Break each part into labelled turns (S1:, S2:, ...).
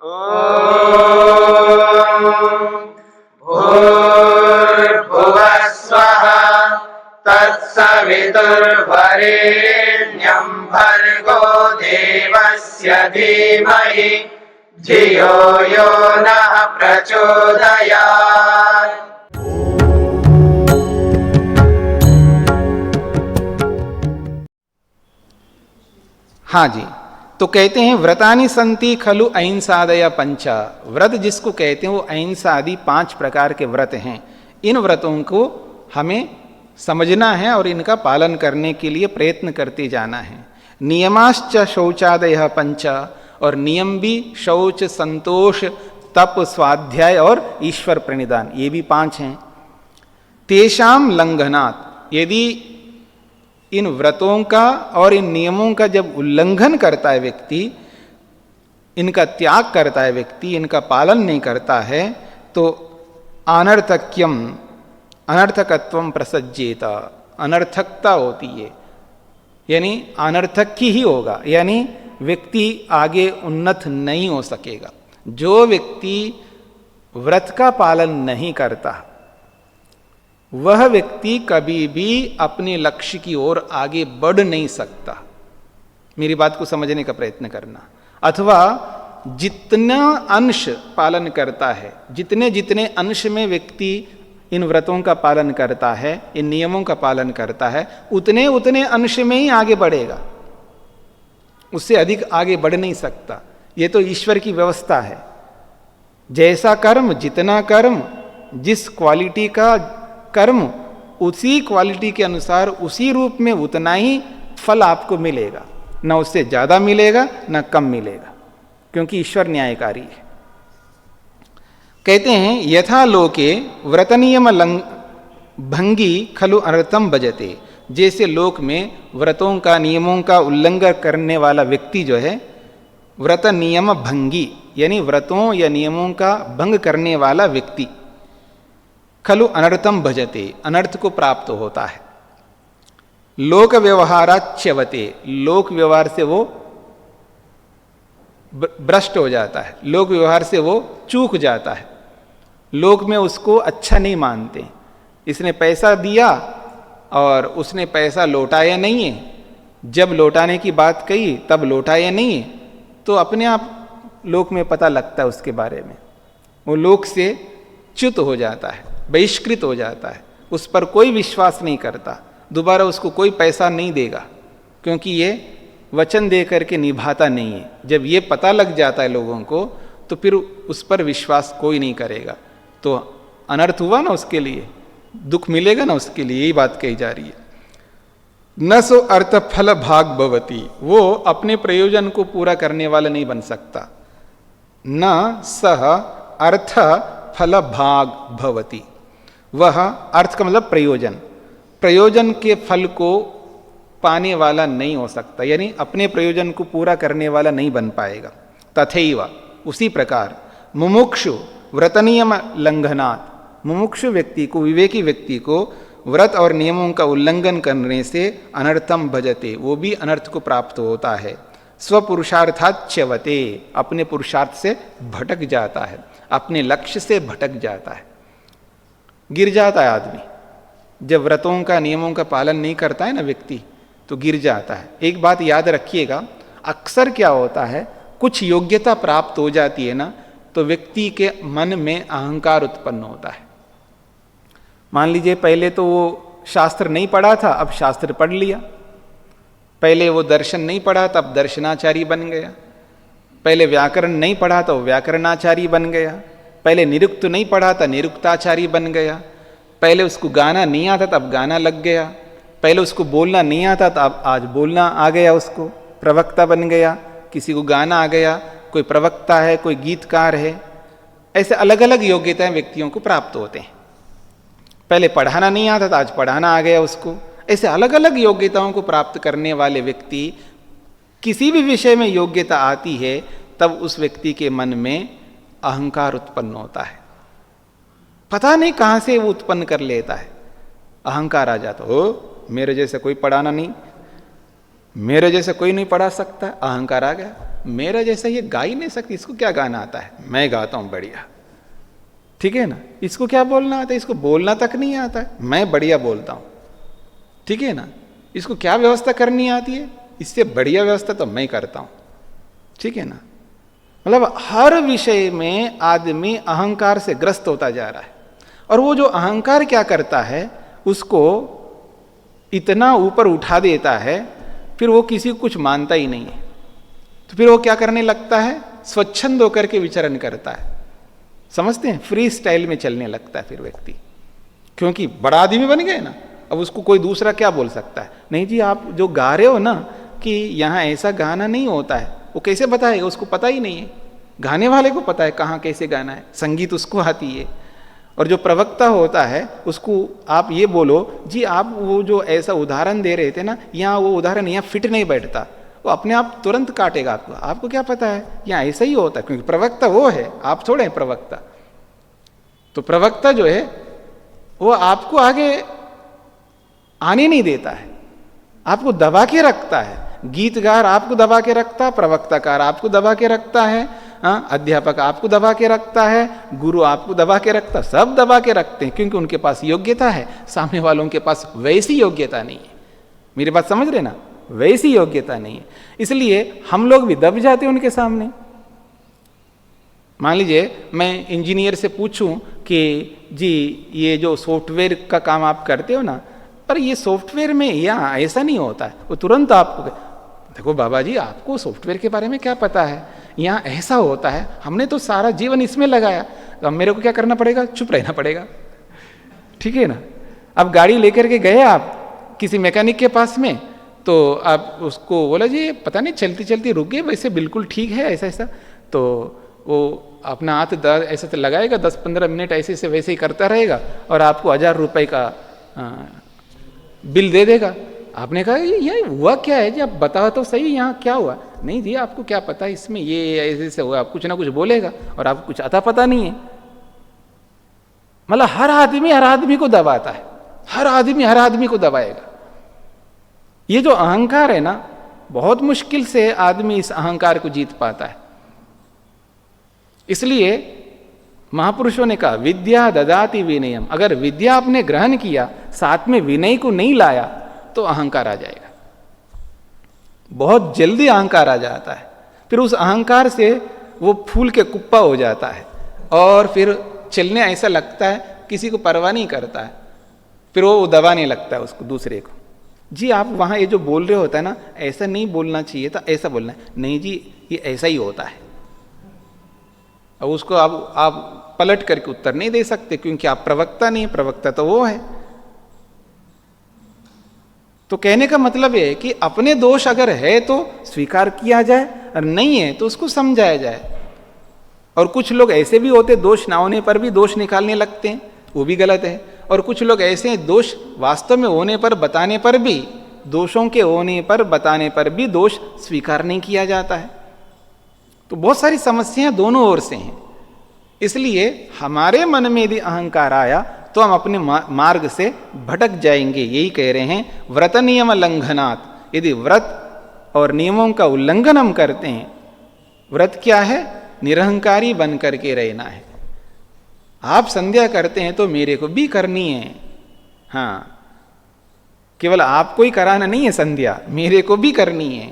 S1: भूर्भुवः स्वः तत्सवितुर्वरेण्यं भर्गो देवस्य धीमहि धियो यो नः प्रचोदयात्।
S2: हाँ जी, तो कहते हैं व्रतानि संति खलु अहिंसादय पंचा। व्रत जिसको कहते हैं वो अहिंसा आदि 5 प्रकार के व्रत हैं। इन व्रतों को हमें समझना है और इनका पालन करने के लिए प्रयत्न करते जाना है। नियमाश्च शौचादय पंचा, और नियम भी शौच, संतोष, तप, स्वाध्याय और ईश्वर प्रणिधान, ये भी 5 हैं। तेषाम लंघनात्, यदि इन व्रतों का और इन नियमों का जब उल्लंघन करता है व्यक्ति, इनका त्याग करता है व्यक्ति, इनका पालन नहीं करता है, तो अनर्थक्यम, अनर्थकत्वम प्रसज्जेत, अनर्थकता होती है, यानी अनर्थक ही होगा, यानी व्यक्ति आगे उन्नत नहीं हो सकेगा। जो व्यक्ति व्रत का पालन नहीं करता वह व्यक्ति कभी भी अपने लक्ष्य की ओर आगे बढ़ नहीं सकता। मेरी बात को समझने का प्रयत्न करना। अथवा जितना अंश पालन करता है, जितने जितने अंश में व्यक्ति इन व्रतों का पालन करता है, इन नियमों का पालन करता है, उतने उतने अंश में ही आगे बढ़ेगा, उससे अधिक आगे बढ़ नहीं सकता। ये तो ईश्वर की व्यवस्था है। जैसा कर्म, जितना कर्म, जिस क्वालिटी का कर्म, उसी क्वालिटी के अनुसार, उसी रूप में उतना ही फल आपको मिलेगा, न उससे ज्यादा मिलेगा न कम मिलेगा, क्योंकि ईश्वर न्यायकारी है। कहते हैं यथा लोके व्रतनियम भंगी खलु अनर्थम भजते, जैसे लोक में व्रतों का, नियमों का उल्लंघन करने वाला व्यक्ति जो है, व्रत नियम भंगी यानी व्रतों या नियमों का भंग करने वाला व्यक्ति, खलु अनर्थम भजते, अनर्थ को प्राप्त होता है। लोक व्यवहाराच्यवते, लोक व्यवहार से वो भ्रष्ट हो जाता है, लोक व्यवहार से वो चूक जाता है, लोक में उसको अच्छा नहीं मानते। इसने पैसा दिया और उसने पैसा लौटाया नहीं है, जब लौटाने की बात कही तब लौटाया नहीं है, तो अपने आप लोक में पता लगता है उसके बारे में, वो लोक से च्युत हो जाता है, बहिष्कृत हो जाता है, उस पर कोई विश्वास नहीं करता, दोबारा उसको कोई पैसा नहीं देगा, क्योंकि ये वचन दे करके निभाता नहीं है। जब ये पता लग जाता है लोगों को, तो फिर उस पर विश्वास कोई नहीं करेगा, तो अनर्थ हुआ ना उसके लिए, दुख मिलेगा ना उसके लिए, यही बात कही जा रही है। न सो अर्थ फल भाग भवती, वो अपने प्रयोजन को पूरा करने वाला नहीं बन सकता। न सह अर्थ फल भाग भवती, वह अर्थ का मतलब प्रयोजन, प्रयोजन के फल को पाने वाला नहीं हो सकता, यानी अपने प्रयोजन को पूरा करने वाला नहीं बन पाएगा। तथैव, उसी प्रकार मुमुक्षु व्रतनियम लंघनात्, मुमुक्षु व्यक्ति को, विवेकी व्यक्ति को व्रत और नियमों का उल्लंघन करने से अनर्थम भजते, वो भी अनर्थ को प्राप्त होता है। स्वपुरुषार्थाच्यवते, अपने पुरुषार्थ से भटक जाता है, अपने लक्ष्य से भटक जाता है, गिर जाता है आदमी। जब व्रतों का, नियमों का पालन नहीं करता है ना व्यक्ति, तो गिर जाता है। एक बात याद रखिएगा, अक्सर क्या होता है, कुछ योग्यता प्राप्त हो जाती है ना, तो व्यक्ति के मन में अहंकार उत्पन्न होता है। मान लीजिए पहले तो वो शास्त्र नहीं पढ़ा था, अब शास्त्र पढ़ लिया। पहले वो दर्शन नहीं पढ़ा था, अब दर्शनाचारी बन गया। पहले व्याकरण नहीं पढ़ा था, वो व्याकरणाचारी बन गया। पहले निरुक्त नहीं पढ़ा था, निरुक्ताचारी बन गया। पहले उसको गाना नहीं आता था, अब गाना लग गया। पहले उसको बोलना नहीं आता था, अब आज बोलना आ गया, उसको प्रवक्ता बन गया। किसी को गाना आ गया, कोई प्रवक्ता है, कोई गीतकार है। ऐसे अलग अलग योग्यताएं व्यक्तियों को प्राप्त होते हैं। पहले पढ़ाना नहीं आता था, आज पढ़ाना आ गया उसको। ऐसे अलग अलग योग्यताओं को प्राप्त करने वाले व्यक्ति, किसी भी विषय में योग्यता आती है, तब उस व्यक्ति के मन में अहंकार उत्पन्न होता है। पता नहीं कहां से वो उत्पन्न कर लेता है, अहंकार आ जाता हो, मेरे जैसे कोई पढ़ाना नहीं, मेरे जैसा कोई नहीं पढ़ा सकता, अहंकार आ गया। मेरा जैसा ये गा ही नहीं सकती, इसको क्या गाना आता है, मैं गाता हूं बढ़िया, ठीक है ना। इसको क्या बोलना आता है, इसको बोलना तक नहीं आता है, मैं बढ़िया बोलता हूं, ठीक है ना। इसको क्या व्यवस्था करनी आती है, इससे बढ़िया व्यवस्था तो मैं करता हूं, ठीक है ना। मतलब हर विषय में आदमी अहंकार से ग्रस्त होता जा रहा है, और वो जो अहंकार क्या करता है, उसको इतना ऊपर उठा देता है, फिर वो किसी को कुछ मानता ही नहीं है। तो फिर वो क्या करने लगता है, स्वच्छंद होकर के विचरण करता है, समझते हैं, फ्री स्टाइल में चलने लगता है फिर व्यक्ति, क्योंकि बड़ा आदमी बन गए ना। अब उसको कोई दूसरा क्या बोल सकता है, नहीं जी आप जो गा रहे हो ना कि यहाँ ऐसा गाना नहीं होता है, वो कैसे बताएगा, उसको पता ही नहीं है। गाने वाले को पता है कहाँ कैसे गाना है, संगीत उसको आती है। और जो प्रवक्ता होता है उसको आप ये बोलो जी आप वो जो ऐसा उदाहरण दे रहे थे ना, यहाँ वो उदाहरण यहाँ फिट नहीं बैठता, वो अपने आप तुरंत काटेगा आपको। आपको क्या पता है, यहाँ ऐसा ही होता है, क्योंकि प्रवक्ता वो है, आप थोड़े हैं प्रवक्ता। तो प्रवक्ता जो है वो आपको आगे आने नहीं देता है, आपको दबा के रखता है। गीतकार आपको दबा के रखता है, प्रवक्ताकार आपको दबा के रखता है, अध्यापक आपको दबा के रखता है, गुरु आपको दबा के रखता है, सब दबा के रखते हैं, क्योंकि उनके पास योग्यता है, सामने वालों के पास वैसी योग्यता नहीं है। मेरी बात समझ रहे ना, वैसी योग्यता नहीं है, इसलिए हम लोग भी दब जाते हैं उनके सामने। मान लीजिए मैं इंजीनियर से पूछूं कि जी ये जो सॉफ्टवेयर का काम आप करते हो ना, पर ये सॉफ्टवेयर में यहाँ ऐसा नहीं होता है, वो तुरंत आपको, देखो बाबा जी आपको सॉफ्टवेयर के बारे में क्या पता है, यहाँ ऐसा होता है, हमने तो सारा जीवन इसमें लगाया, तो अब मेरे को क्या करना पड़ेगा, चुप रहना पड़ेगा, ठीक है ना। अब गाड़ी लेकर के गए आप किसी मैकेनिक के पास में, तो आप उसको बोला जी पता नहीं चलती चलती रुक गए, वैसे बिल्कुल ठीक है ऐसा ऐसा, तो वो अपना हाथ ऐसे तो लगाएगा, 10-15 मिनट ऐसे से वैसे ही करता रहेगा, और आपको 1000 रुपये का बिल दे देगा। आपने कहा ये हुआ क्या है जी, आप बताओ तो सही यहाँ क्या हुआ। नहीं जी आपको क्या पता है इसमें, ये ऐसे से हुआ, आप कुछ ना कुछ बोलेगा और आपको कुछ आता पता नहीं है। मतलब हर आदमी को दबाता है, हर आदमी को दबाएगा। ये जो अहंकार है ना, बहुत मुश्किल से आदमी इस अहंकार को जीत पाता है। इसलिए महापुरुषों ने कहा विद्या ददाति विनयम, अगर विद्या आपने ग्रहण किया साथ में विनय को नहीं लाया तो अहंकार आ जाएगा, बहुत जल्दी अहंकार आ जाता है। फिर उस अहंकार से वो फूल के कुप्पा हो जाता है, और फिर चलने ऐसा लगता है किसी को परवाह नहीं करता है, फिर वो दबाने लगता है उसको दूसरे को। जी आप वहाँ ये जो बोल रहे होता है ना, ऐसा नहीं बोलना चाहिए था, ऐसा बोलना है, नहीं जी ये ऐसा ही होता है। अब उसको आप पलट करके उत्तर नहीं दे सकते, क्योंकि आप प्रवक्ता नहीं, प्रवक्ता तो वो है। तो कहने का मतलब ये है कि अपने दोष अगर है तो स्वीकार किया जाए, और नहीं है तो उसको समझाया जाए। और कुछ लोग ऐसे भी होते दोष ना होने पर भी दोष निकालने लगते हैं, वो भी गलत है। और कुछ लोग ऐसे हैं दोष वास्तव में होने पर बताने पर भी, दोषों के होने पर बताने पर भी दोष स्वीकार नहीं किया जाता है। तो बहुत सारी समस्याएं दोनों ओर से हैं। इसलिए हमारे मन में यदि अहंकार आया तो हम अपने मार्ग से भटक जाएंगे। यही कह रहे हैं व्रत नियम लंघनात्, यदि व्रत और नियमों का उल्लंघन हम करते हैं, व्रत क्या है, निरहंकारी बन करके रहना है। आप संध्या करते हैं तो मेरे को भी करनी है, हाँ, केवल आपको ही कराना नहीं है संध्या, मेरे को भी करनी है।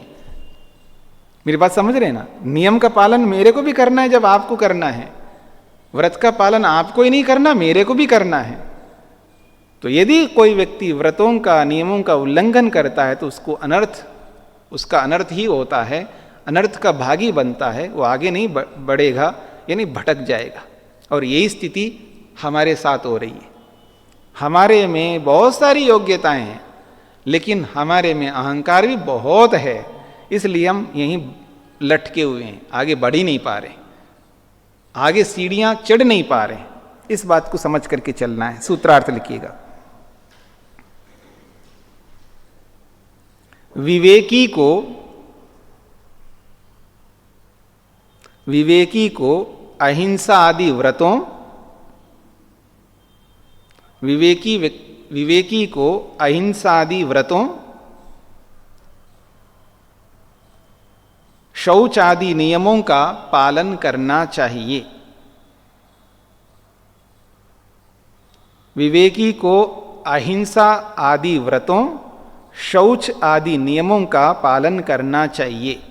S2: मेरी बात समझ रहे हैं ना, नियम का पालन मेरे को भी करना है जब आपको करना है, व्रत का पालन आपको ही नहीं करना, मेरे को भी करना है। तो यदि कोई व्यक्ति व्रतों का नियमों का उल्लंघन करता है तो उसको अनर्थ, उसका अनर्थ ही होता है, अनर्थ का भागी बनता है, वो आगे नहीं बढ़ेगा, यानी भटक जाएगा। और यही स्थिति हमारे साथ हो रही है। हमारे में बहुत सारी योग्यताएं हैं, लेकिन हमारे में अहंकार भी बहुत है, इसलिए हम यहीं लटके हुए हैं, आगे बढ़ ही नहीं पा रहे, आगे सीढ़ियां चढ़ नहीं पा रहे। इस बात को समझ करके चलना है। सूत्रार्थ लिखिएगा, विवेकी को अहिंसा आदि व्रतों, विवेकी को अहिंसा आदि व्रतों शौच आदि नियमों का पालन करना चाहिए। विवेकी को अहिंसा आदि व्रतों, शौच आदि नियमों का पालन करना चाहिए।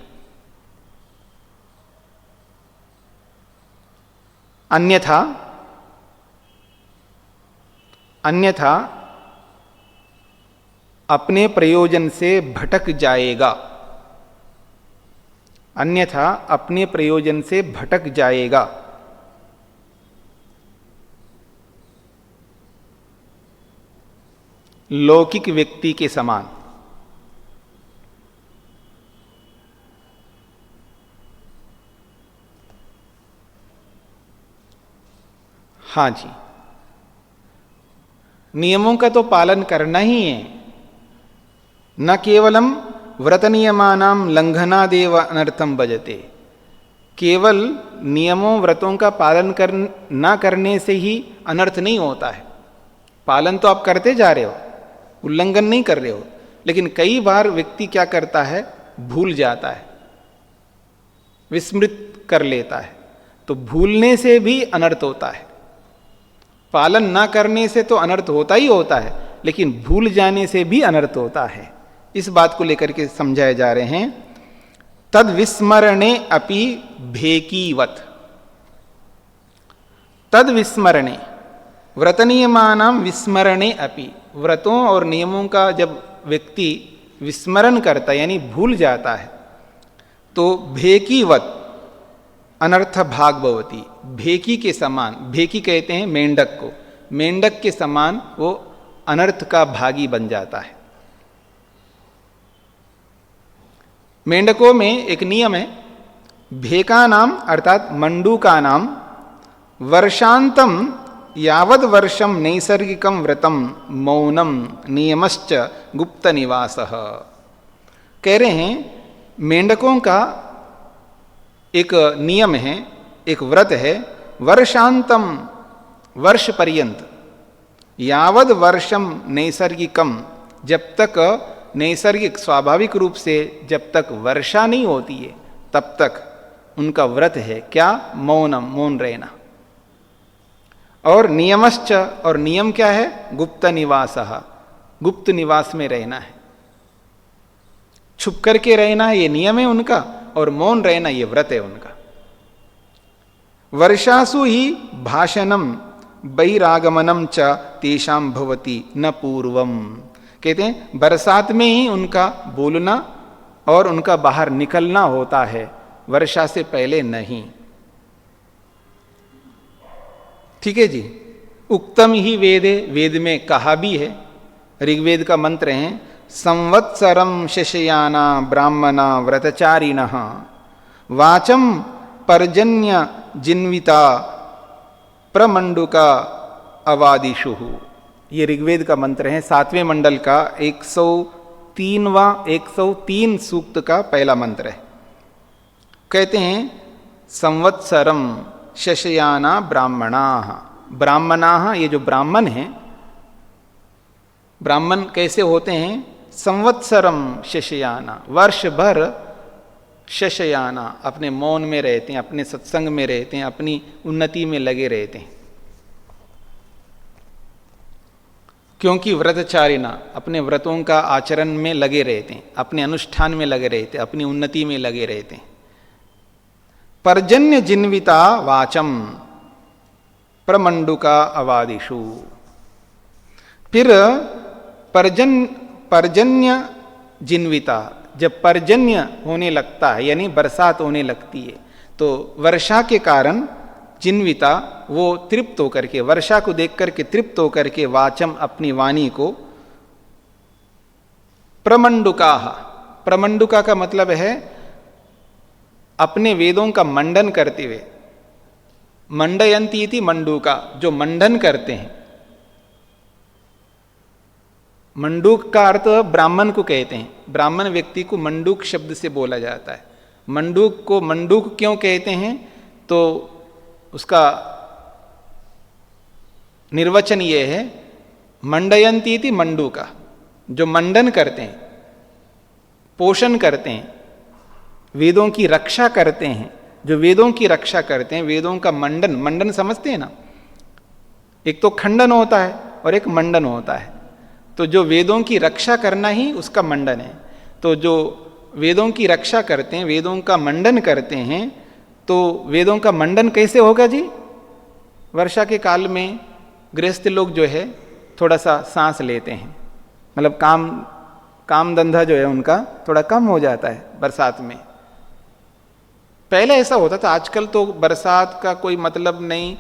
S2: अन्यथा अपने प्रयोजन से भटक जाएगा। अन्यथा अपने प्रयोजन से भटक जाएगा। लौकिक व्यक्ति के समान। हाँ जी, नियमों का तो पालन करना ही है। न केवलम व्रत नियमानाम लंघनादेव अनर्थम भजते। केवल नियमों व्रतों का पालन ना करने से ही अनर्थ नहीं होता है। पालन तो आप करते जा रहे हो, उल्लंघन नहीं कर रहे हो, लेकिन कई बार व्यक्ति क्या करता है, भूल जाता है, विस्मृत कर लेता है। तो भूलने से भी अनर्थ होता है। पालन ना करने से तो अनर्थ होता ही होता है, लेकिन भूल जाने से भी अनर्थ होता है। इस बात को लेकर के समझाए जा रहे हैं। तद विस्मरणे अपि भेकीवत। तद विस्मरणे, व्रत नियमानाम विस्मरणे अपि, व्रतों और नियमों का जब व्यक्ति विस्मरण करता है यानी भूल जाता है, तो भेकीवत अनर्थ भाग भवती। भेकी के समान, भेकी कहते हैं मेंढक को, मेंढक के समान वो अनर्थ का भागी बन जाता है। मेंढकों में एक नियम है, भेका नाम अर्थात मंडूका नाम वर्षांतम यावद वर्षम नैसर्गिकम व्रतम मौनम नियमश्च गुप्त निवासः। कह रहे हैं मेंढकों का एक नियम है, एक व्रत है, वर्षांतम, वर्ष पर्यंत, यावद वर्षम नैसर्गिकम, जब तक नैसर्गिक स्वाभाविक रूप से जब तक वर्षा नहीं होती है तब तक उनका व्रत है क्या, मौनम, मौन रहना। और नियमश्च, और नियम क्या है, गुप्त निवासः, गुप्त निवास में रहना है, छुप करके रहना है, ये नियम है उनका, और मौन रहना ये व्रत है उनका। वर्षासु ही भाषणम बहिरागमनम च तेषां भवति न पूर्वम। कहते हैं बरसात में ही उनका बोलना और उनका बाहर निकलना होता है, वर्षा से पहले नहीं। ठीक है जी। उक्तम ही वेदे, वेद में कहा भी है, ऋग्वेद का मंत्र है, संवत्सरम शशयाना ब्राह्मणा व्रतचारिणः वाचम पर्जन्य जिन्विता प्रमंडुका अवादिषु। ये ऋग्वेद का मंत्र है, 7वें मंडल का 103 सूक्त का पहला मंत्र है। कहते हैं संवत्सरम शशयाना ब्राह्मणा, ब्राह्मणा, ये जो ब्राह्मण हैं, ब्राह्मण कैसे होते हैं, संवत्सरम शशयाना, वर्ष भर शशयाना, अपने मौन में रहते हैं, अपने सत्संग में रहते हैं, अपनी उन्नति में लगे रहते हैं। क्योंकि व्रतचारिणा, अपने व्रतों का आचरण में लगे रहते हैं, अपने अनुष्ठान में लगे रहते हैं, अपनी उन्नति में लगे रहते हैं। पर्जन्य जिन्विता वाचम प्रमंडुका अवादिषु। फिर पर्जन्य जिन्विता, जब पर्जन्य होने लगता है यानी बरसात होने लगती है, तो वर्षा के कारण जिन्विता, वो तृप्त होकर के, वर्षा को देख करके तृप्त होकर के, वाचम, अपनी वाणी को, प्रमंडुका, प्रमंडुका का मतलब है अपने वेदों का मंडन करते हुए, मंडयंती इति मंडूका, जो मंडन करते हैं। मंडूक का अर्थ ब्राह्मण को कहते हैं, ब्राह्मण व्यक्ति को मंडूक शब्द से बोला जाता है। मंडूक को मंडूक क्यों कहते हैं, तो उसका निर्वचन ये है, मंडयंती इति मंडूका, जो मंडन करते हैं, पोषण करते हैं, वेदों की रक्षा करते हैं, जो वेदों की रक्षा करते हैं, वेदों का मंडन, मंडन समझते हैं ना, एक तो खंडन होता है और एक मंडन होता है। तो जो वेदों की रक्षा करना ही उसका मंडन है। तो जो वेदों की रक्षा करते हैं, वेदों का मंडन करते हैं, तो वेदों का मंडन कैसे होगा जी? वर्षा के काल में गृहस्थ लोग जो है थोड़ा सा सांस लेते हैं, मतलब काम धंधा जो है उनका थोड़ा कम हो जाता है बरसात में। पहले ऐसा होता था, आजकल तो बरसात का कोई मतलब नहीं,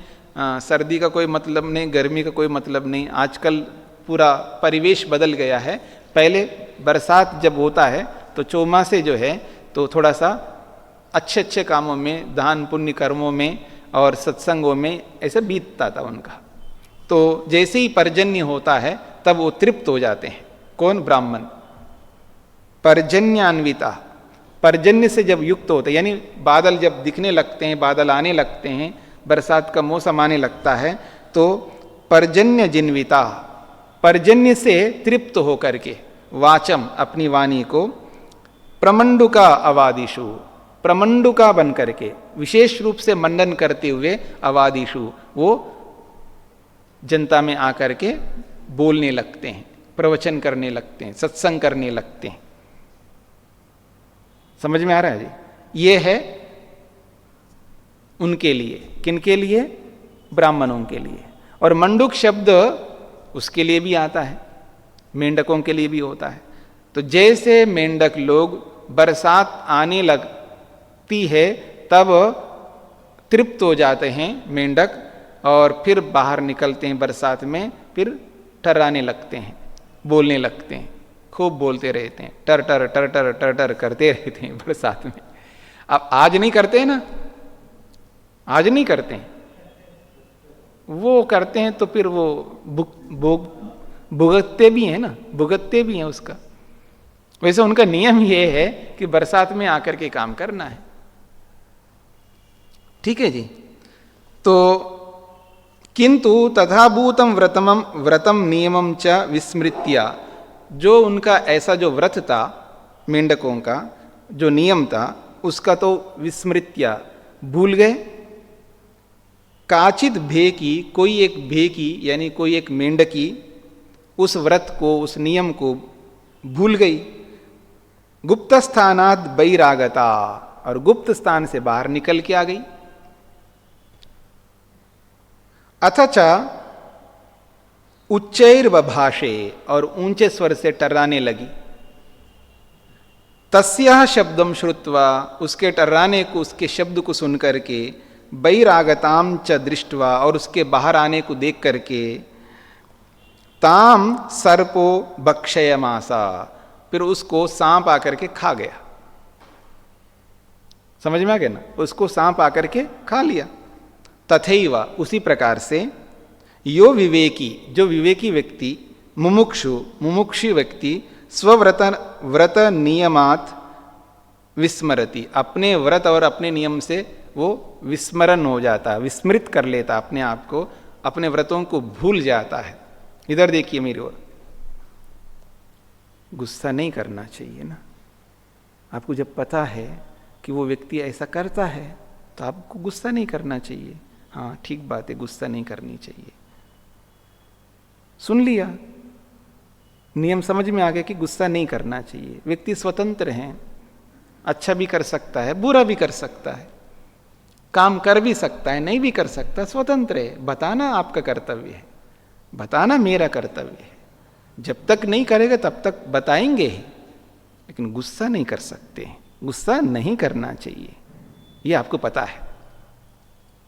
S2: सर्दी का कोई मतलब नहीं, गर्मी का कोई मतलब नहीं, आजकल पूरा परिवेश बदल गया है। पहले बरसात जब होता है तो चौमासे जो है तो थोड़ा सा अच्छे अच्छे कामों में, दान पुण्य कर्मों में और सत्संगों में ऐसे बीतता था उनका। तो जैसे ही पर्जन्य होता है तब वो तृप्त हो जाते हैं। कौन? ब्राह्मण। पर्जन्यान्विता, पर्जन्य से जब युक्त होते, यानी बादल जब दिखने लगते हैं, बादल आने लगते हैं, बरसात का मौसम आने लगता है, तो पर्जन्य जिन्विता, पर्जन्य से तृप्त होकर के, वाचम अपनी वाणी को, प्रमंडुका अवादिशु, प्रमंडुका बन करके विशेष रूप से मंडन करते हुए, अवादिशु वो जनता में आकर के बोलने लगते हैं, प्रवचन करने लगते हैं, सत्संग करने लगते हैं। समझ में आ रहा है जी? ये है उनके लिए। किनके लिए? ब्राह्मणों के लिए। और मंडुक शब्द उसके लिए भी आता है, मेंढकों के लिए भी होता है। तो जैसे मेंढक लोग बरसात आने लगती है तब तृप्त हो जाते हैं मेंढक, और फिर बाहर निकलते हैं बरसात में, फिर टर्राने लगते हैं, बोलने लगते हैं, खूब बोलते रहते हैं, टर टर टर टर टर टर करते रहते हैं बरसात में। अब आज नहीं करते हैं ना, आज नहीं करते हैं, वो करते हैं तो फिर वो भुगतते भी हैं ना, भुगतते भी हैं उसका। वैसे उनका नियम ये है कि बरसात में आकर के काम करना है। ठीक है जी। तो किंतु तथाभूतम व्रतम नियमम च विस्मृत्या, जो उनका ऐसा जो व्रत था मेंढकों का, जो नियम था उसका तो विस्मृत्या भूल गए। काचित भेकी, कोई एक भेकी यानी कोई एक मेंढकी उस व्रत को, उस नियम को भूल गई। गुप्त स्थानाद बहिरागता, और गुप्त स्थान से बाहर निकल के आ गई। अथच उच्चैर्बभाषे, और ऊंचे स्वर से टर्राने लगी। तस्या शब्दम श्रुत्वा, उसके टर्राने को, उसके शब्द को सुन करके, बहिरागताम च दृष्टवा, और उसके बाहर आने को देख करके, ताम सर्पो भक्षयमासा, फिर उसको सांप आकर के खा गया। समझ में आ गया ना? उसको सांप आकर के खा लिया। तथैव, उसी प्रकार से, यो विवेकी, जो विवेकी व्यक्ति, मुमुक्षु व्यक्ति, व्रत नियमात विस्मरति, अपने व्रत और अपने नियम से वो विस्मरण हो जाता है, विस्मृत कर लेता अपने आप को, अपने व्रतों को भूल जाता है। इधर देखिए मेरी ओर, गुस्सा नहीं करना चाहिए ना। आपको जब पता है कि वो व्यक्ति ऐसा करता है तो आपको गुस्सा नहीं करना चाहिए। हाँ ठीक बात है, गुस्सा नहीं करनी चाहिए। सुन लिया, नियम समझ में आ गया कि गुस्सा नहीं करना चाहिए। व्यक्ति स्वतंत्र हैं, अच्छा भी कर सकता है, बुरा भी कर सकता है, काम कर भी सकता है, नहीं भी कर सकता, स्वतंत्र है। बताना आपका कर्तव्य है, बताना मेरा कर्तव्य है। जब तक नहीं करेगा तब तक बताएंगे ही, लेकिन गुस्सा नहीं कर सकते, गुस्सा नहीं करना चाहिए, ये आपको पता है।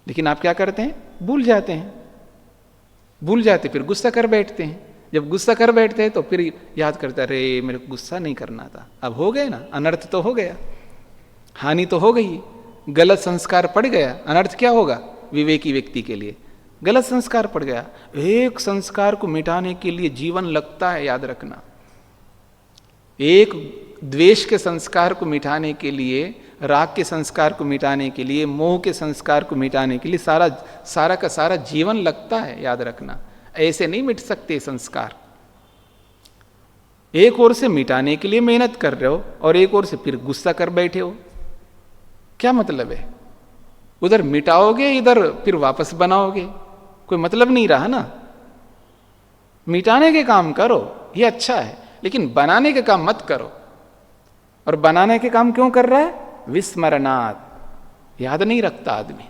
S2: लेकिन आप क्या करते हैं? भूल जाते हैं, भूल जाते फिर गुस्सा कर बैठते हैं। जब गुस्सा कर बैठते हैं तो फिर याद करते, अरे मेरे को गुस्सा नहीं करना था। अब हो गए ना, अनर्थ तो हो गया, हानि तो हो गई, गलत संस्कार पड़ गया। अनर्थ क्या होगा? विवेकी व्यक्ति के लिए गलत संस्कार पड़ गया। एक संस्कार को मिटाने के लिए जीवन लगता है, याद रखना। एक द्वेष के संस्कार को मिटाने के लिए, राग के संस्कार को मिटाने के लिए, मोह के संस्कार को मिटाने के लिए सारा का सारा जीवन लगता है, याद रखना। ऐसे नहीं मिट सकते संस्कार। एक ओर से मिटाने के लिए मेहनत कर रहे हो और एक ओर से फिर गुस्सा कर बैठे हो, क्या मतलब है? उधर मिटाओगे, इधर फिर वापस बनाओगे, कोई मतलब नहीं रहा ना। मिटाने के काम करो, ये अच्छा है, लेकिन बनाने के काम मत करो। और बनाने के काम क्यों कर रहा है? विस्मरणात्, याद नहीं रखता आदमी।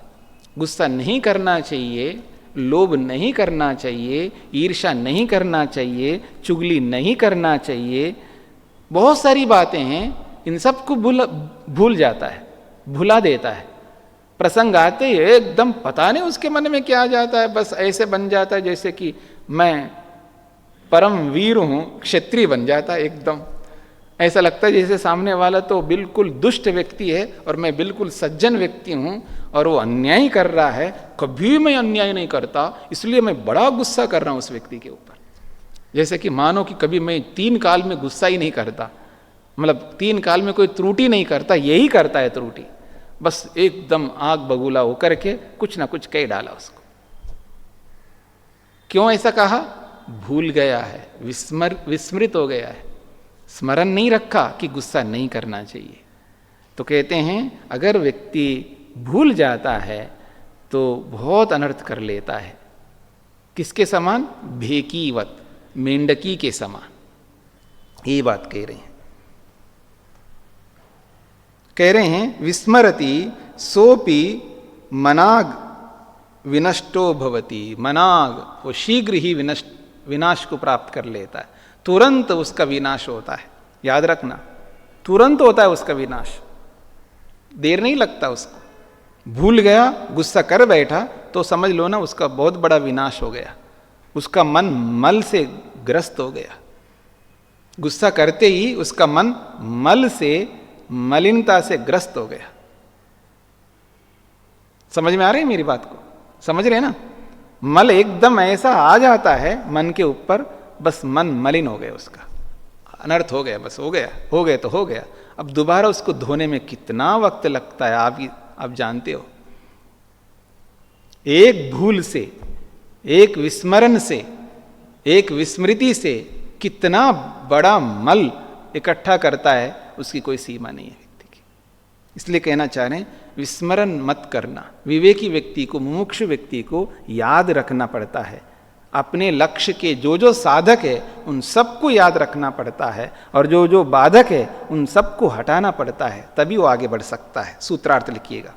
S2: गुस्सा नहीं करना चाहिए, लोभ नहीं करना चाहिए, ईर्ष्या नहीं करना चाहिए, चुगली नहीं करना चाहिए। बहुत सारी बातें हैं, इन सबको भूल जाता है, भुला देता है। प्रसंग आते ही एकदम पता नहीं उसके मन में क्या आ जाता है, बस ऐसे बन जाता है जैसे कि मैं परम वीर हूं, क्षत्रिय बन जाता है एकदम। ऐसा लगता है जैसे सामने वाला तो बिल्कुल दुष्ट व्यक्ति है और मैं बिल्कुल सज्जन व्यक्ति हूं और वो अन्याय कर रहा है। कभी मैं अन्याय नहीं करता, इसलिए मैं बड़ा गुस्सा कर रहा हूं उस व्यक्ति के ऊपर। जैसे कि मानो कि कभी मैं 3 काल में गुस्सा ही नहीं करता, मतलब 3 काल में कोई त्रुटि नहीं करता, यही करता है त्रुटि। बस एकदम आग बगुला होकर के कुछ ना कुछ कह डाला उसको। क्यों ऐसा कहा? भूल गया है, विस्मृत हो गया है, स्मरण नहीं रखा कि गुस्सा नहीं करना चाहिए। तो कहते हैं अगर व्यक्ति भूल जाता है तो बहुत अनर्थ कर लेता है। किसके समान? भेकीवत, मेंढकी के समान। ये बात कह रहे हैं। कह रहे हैं विस्मरति सोपि मनाग विनष्टो भवति। मनाग, वो शीघ्र ही विनाश को प्राप्त कर लेता है, तुरंत उसका विनाश होता है। याद रखना, तुरंत होता है उसका विनाश, देर नहीं लगता उसको। भूल गया, गुस्सा कर बैठा तो समझ लो ना उसका बहुत बड़ा विनाश हो गया, उसका मन मल से ग्रस्त हो गया। गुस्सा करते ही उसका मन मल से, मलिनता से ग्रस्त हो गया। समझ में आ रही है मेरी बात को? समझ रहे ना? मल एकदम ऐसा आ जाता है मन के ऊपर, बस मन मलिन हो गया, उसका अनर्थ हो गया, बस हो गया, हो गया तो हो गया। अब दोबारा उसको धोने में कितना वक्त लगता है आप जानते हो। एक भूल से, एक विस्मरण से, एक विस्मृति से कितना बड़ा मल इकट्ठा करता है, उसकी कोई सीमा नहीं है व्यक्ति की। इसलिए कहना चाह रहे हैं विस्मरण मत करना। विवेकी व्यक्ति को, मुमुक्षु व्यक्ति को याद रखना पड़ता है। अपने लक्ष्य के जो जो साधक है उन सबको याद रखना पड़ता है, और जो जो बाधक है उन सबको हटाना पड़ता है, तभी वो आगे बढ़ सकता है। सूत्रार्थ लिखिएगा।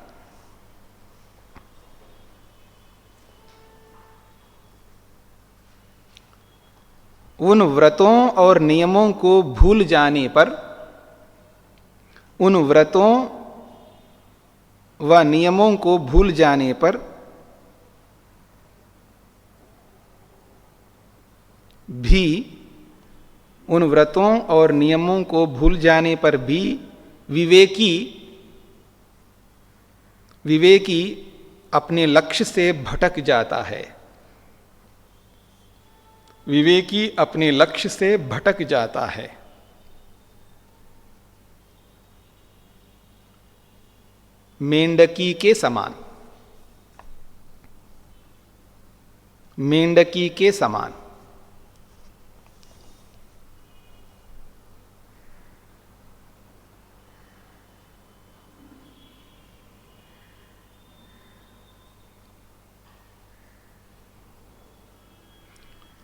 S2: उन व्रतों और नियमों को भूल जाने पर, उन व्रतों व नियमों को भूल जाने पर भी, उन व्रतों और नियमों को भूल जाने पर भी विवेकी अपने लक्ष्य से भटक जाता है। विवेकी अपने लक्ष्य से भटक जाता है। मेंढकी के समान, मेंढकी के समान।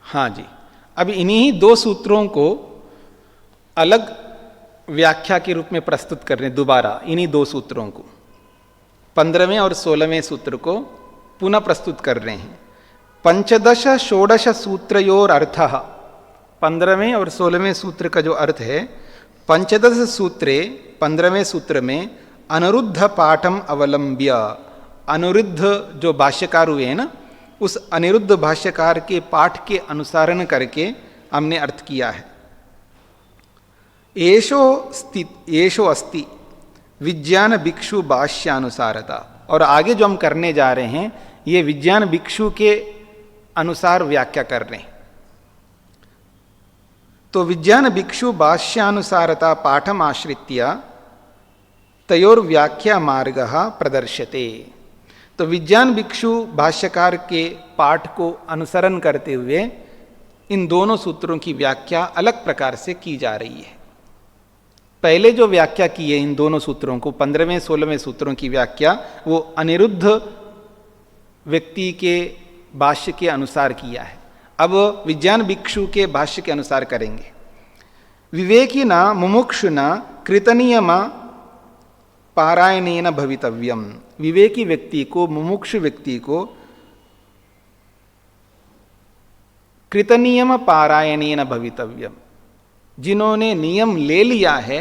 S2: हाँ जी, अब इन्हीं 2 सूत्रों को अलग व्याख्या के रूप में प्रस्तुत कर रहे हैं दोबारा। इन्हीं 2 सूत्रों को, 15वें और 16वें सूत्र को पुनः प्रस्तुत कर रहे हैं। 15-16 सूत्रयोर अर्थः, 15वें और 16वें सूत्र का जो अर्थ है, 15 सूत्रे, 15वें सूत्र में अनिरुद्ध पाठम अवलंब्य, अनिरुद्ध जो भाष्यकार हुए हैं ना, उस अनिरुद्ध भाष्यकार के पाठ के अनुसारण करके हमने अर्थ किया है। येषो अस्ति विज्ञान भिक्षु भाष्यानुसारता। और आगे जो हम करने जा रहे हैं ये विज्ञान भिक्षु के अनुसार व्याख्या कर रहे हैं। तो विज्ञान भिक्षु भाष्यानुसारता पाठम आश्रित्य तयोर व्याख्या मार्गः प्रदर्श्यते। तो विज्ञान भिक्षु भाष्यकार के पाठ को अनुसरण करते हुए इन दोनों सूत्रों की व्याख्या अलग प्रकार से की जा रही है। पहले जो व्याख्या की है इन दोनों सूत्रों को, 15वें 16वें सूत्रों की व्याख्या, वो अनिरुद्ध व्यक्ति के भाष्य के अनुसार किया है। अब विज्ञान भिक्षु के भाष्य के अनुसार करेंगे। विवेकिना मुमुक्षुना कृतनियम पारायणेन भवितव्यम। विवेकी व्यक्ति को, मुमुक्षु व्यक्ति को कृतनियम पारायणेन भवितव्यम, जिन्होंने नियम ले लिया है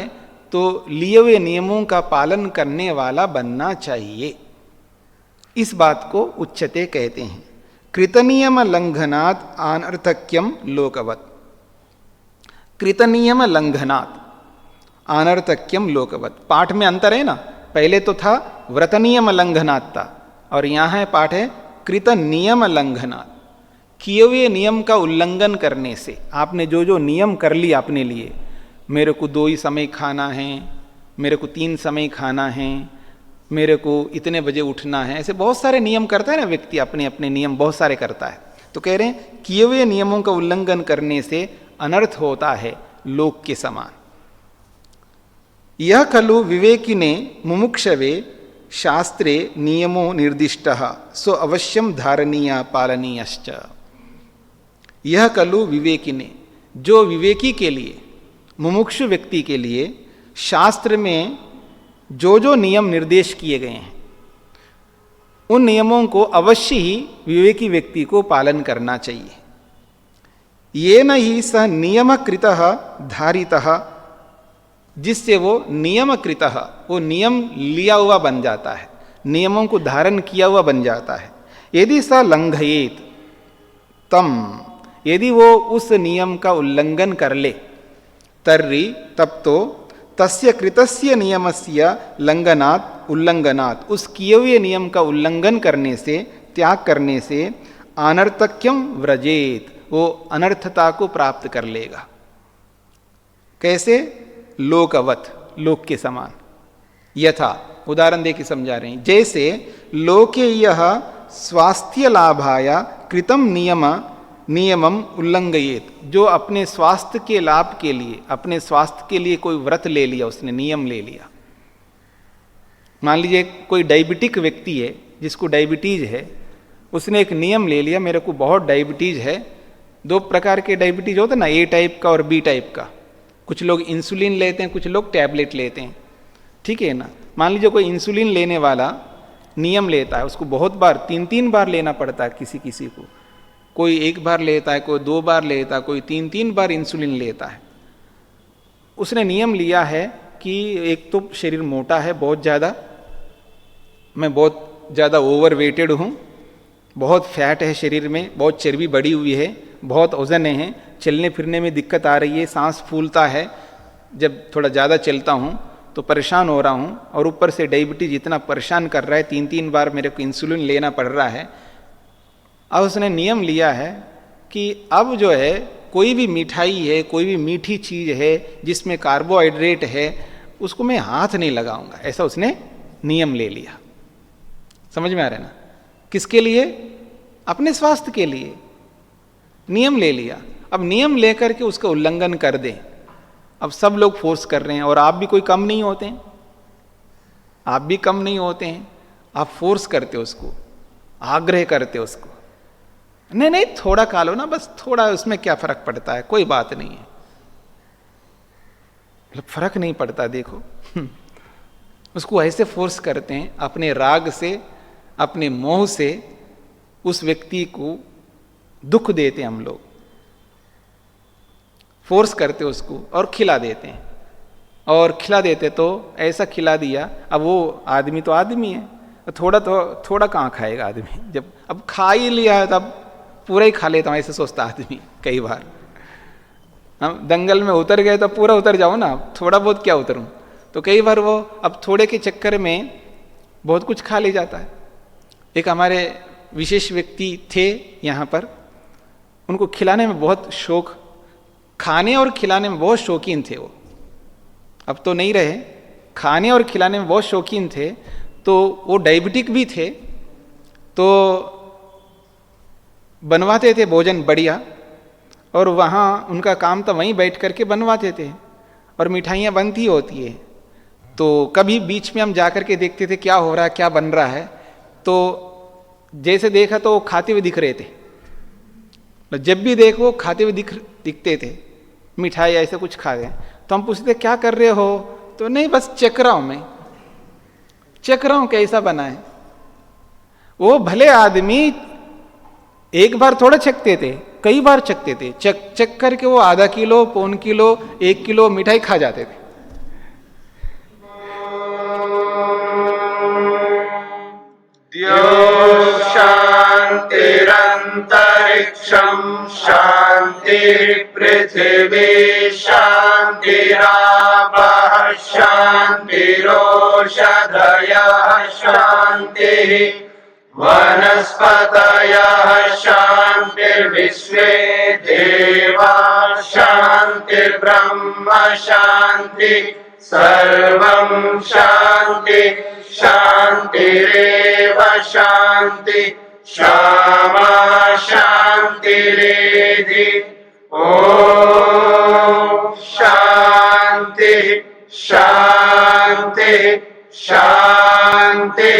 S2: तो लिए हुए नियमों का पालन करने वाला बनना चाहिए। इस बात को उच्चते कहते हैं। कृतनियम लंघनात् अनर्थक्यम लोकवत्। कृतनियम लंघनात् अनर्थक्यम लोकवत्। पाठ में अंतर है ना, पहले तो था व्रतनियम लंघनात् था, और यहाँ है पाठ है कृत नियम लंघनात्। किए हुए नियम का उल्लंघन करने से, आपने जो जो नियम कर लिया अपने लिए, मेरे को 2 ही समय खाना है, मेरे को 3 समय खाना है, मेरे को इतने बजे उठना है, ऐसे बहुत सारे नियम करता है ना व्यक्ति, अपने अपने नियम बहुत सारे करता है। तो कह रहे हैं किए हुए नियमों का उल्लंघन करने से अनर्थ होता है लोक के समान। यह खलु विवेकिने मुमुक्षवे शास्त्रे नियमो निर्दिष्टः सो अवश्यम धारणीय पालनीयश्च। यह खलु विवेकिने, जो विवेकी के लिए, मुमुक्षु व्यक्ति के लिए शास्त्र में जो जो नियम निर्देश किए गए हैं, उन नियमों को अवश्य ही विवेकी व्यक्ति को पालन करना चाहिए। ये न ही सह नियमकृतः धारितः, जिससे वो नियमकृतः, वो नियम लिया हुआ बन जाता है, नियमों को धारण किया हुआ बन जाता है। यदि स लंघयेत तम, यदि वो उस नियम का उल्लंघन कर ले, तर्हि तब तो तस्य कृतस्य नियमस्य लंघनात् उल्लंघनात्, उस किए हुए नियम का उल्लंघन करने से, त्याग करने से अनर्थक्यम व्रजेत, वो अनर्थता को प्राप्त कर लेगा। कैसे? लोकवत, लोक के समान। यथा, उदाहरण दे के समझा रहे हैं, जैसे लोके यह स्वास्थ्य लाभाय कृतम नियमम उल्लंघयेत, जो अपने स्वास्थ्य के लाभ के लिए, अपने स्वास्थ्य के लिए कोई व्रत ले लिया, उसने नियम ले लिया। मान लीजिए कोई डायबिटिक व्यक्ति है, जिसको डायबिटीज है, उसने एक नियम ले लिया, मेरे को बहुत डायबिटीज है। 2 प्रकार के डायबिटीज होते हैं ना, ए टाइप का और बी टाइप का। कुछ लोग इंसुलिन लेते हैं, कुछ लोग टैबलेट लेते हैं, ठीक है ना। मान लीजिए कोई इंसुलिन लेने वाला नियम लेता है, उसको बहुत बार, 3-3 बार लेना पड़ता है किसी किसी को। कोई 1 बार लेता है, कोई 2 बार लेता है, कोई 3-3 बार इंसुलिन लेता है। उसने नियम लिया है कि एक तो शरीर मोटा है बहुत ज़्यादा, मैं बहुत ज़्यादा ओवरवेटेड हूँ, बहुत फैट है शरीर में, बहुत चर्बी बढ़ी हुई है, बहुत वजन है, चलने फिरने में दिक्कत आ रही है, सांस फूलता है, जब थोड़ा ज़्यादा चलता हूँ तो परेशान हो रहा हूँ, और ऊपर से डायबिटीज इतना परेशान कर रहा है, 3-3 बार मेरे को इंसुलिन लेना पड़ रहा है। अब उसने नियम लिया है कि अब जो है कोई भी मिठाई है, कोई भी मीठी चीज़ है जिसमें कार्बोहाइड्रेट है, उसको मैं हाथ नहीं लगाऊंगा, ऐसा उसने नियम ले लिया। समझ में आ रहा है ना? किसके लिए? अपने स्वास्थ्य के लिए नियम ले लिया। अब नियम लेकर के उसका उल्लंघन कर दें, अब सब लोग फोर्स कर रहे हैं, और आप भी कोई कम नहीं होते हैं, आप भी कम नहीं होते हैं, आप फोर्स करते हो उसको, आग्रह करते हो उसको, नहीं नहीं थोड़ा खा लो ना, बस थोड़ा, उसमें क्या फर्क पड़ता है, कोई बात नहीं है। मतलब फर्क नहीं पड़ता, देखो उसको ऐसे फोर्स करते हैं, अपने राग से, अपने मोह से उस व्यक्ति को दुख देते हैं हम लोग, फोर्स करते उसको और खिला देते हैं। और खिला देते तो ऐसा खिला दिया, अब वो आदमी तो आदमी है, थोड़ा कहाँ खाएगा आदमी, जब अब खा ही लिया है तब पूरा ही खा लेता हूँ, ऐसे सोचता आदमी कई बार। हम दंगल में उतर गए तो पूरा उतर जाओ ना, थोड़ा बहुत क्या उतरूं। तो कई बार वो अब थोड़े के चक्कर में बहुत कुछ खा ले जाता है। एक हमारे विशेष व्यक्ति थे यहाँ पर, उनको खिलाने में बहुत शौक, खाने और खिलाने में बहुत शौकीन थे वो, अब तो नहीं रहे, खाने और खिलाने में बहुत शौकीन थे। तो वो डायबिटिक भी थे, तो बनवाते थे भोजन बढ़िया, और वहाँ उनका काम था वहीं बैठ करके बनवाते थे। और मिठाइयाँ बनती होती है, तो कभी बीच में हम जाकर के देखते थे क्या हो रहा है, क्या बन रहा है। तो जैसे देखा तो वो खाते हुए दिख रहे थे, जब भी देखो खाते हुए दिखते थे, मिठाई ऐसे कुछ खा रहे हैं। तो हम पूछते क्या कर रहे हो, तो नहीं बस चख रहा हूं, मैं चख रहा हूं कैसा बना है। वो भले आदमी एक बार थोड़ा चखते थे, कई बार चखते थे, चख करके वो आधा किलो, पौन किलो, 1 किलो मिठाई खा जाते थे।
S1: शान्तिरन्तरिक्षं शान्तिर्पृथिवी शान्तिरापः शान्तिरोषधयः शान्तिः वनस्पतयः शान्तिर्विश्वे देवाः शान्तिर्ब्रह्म शान्ति सर्वं शान्ति शान्तिरेव शान्ति क्षमा शान्तिरेधि। ॐ शान्ति शान्ति शान्तिः।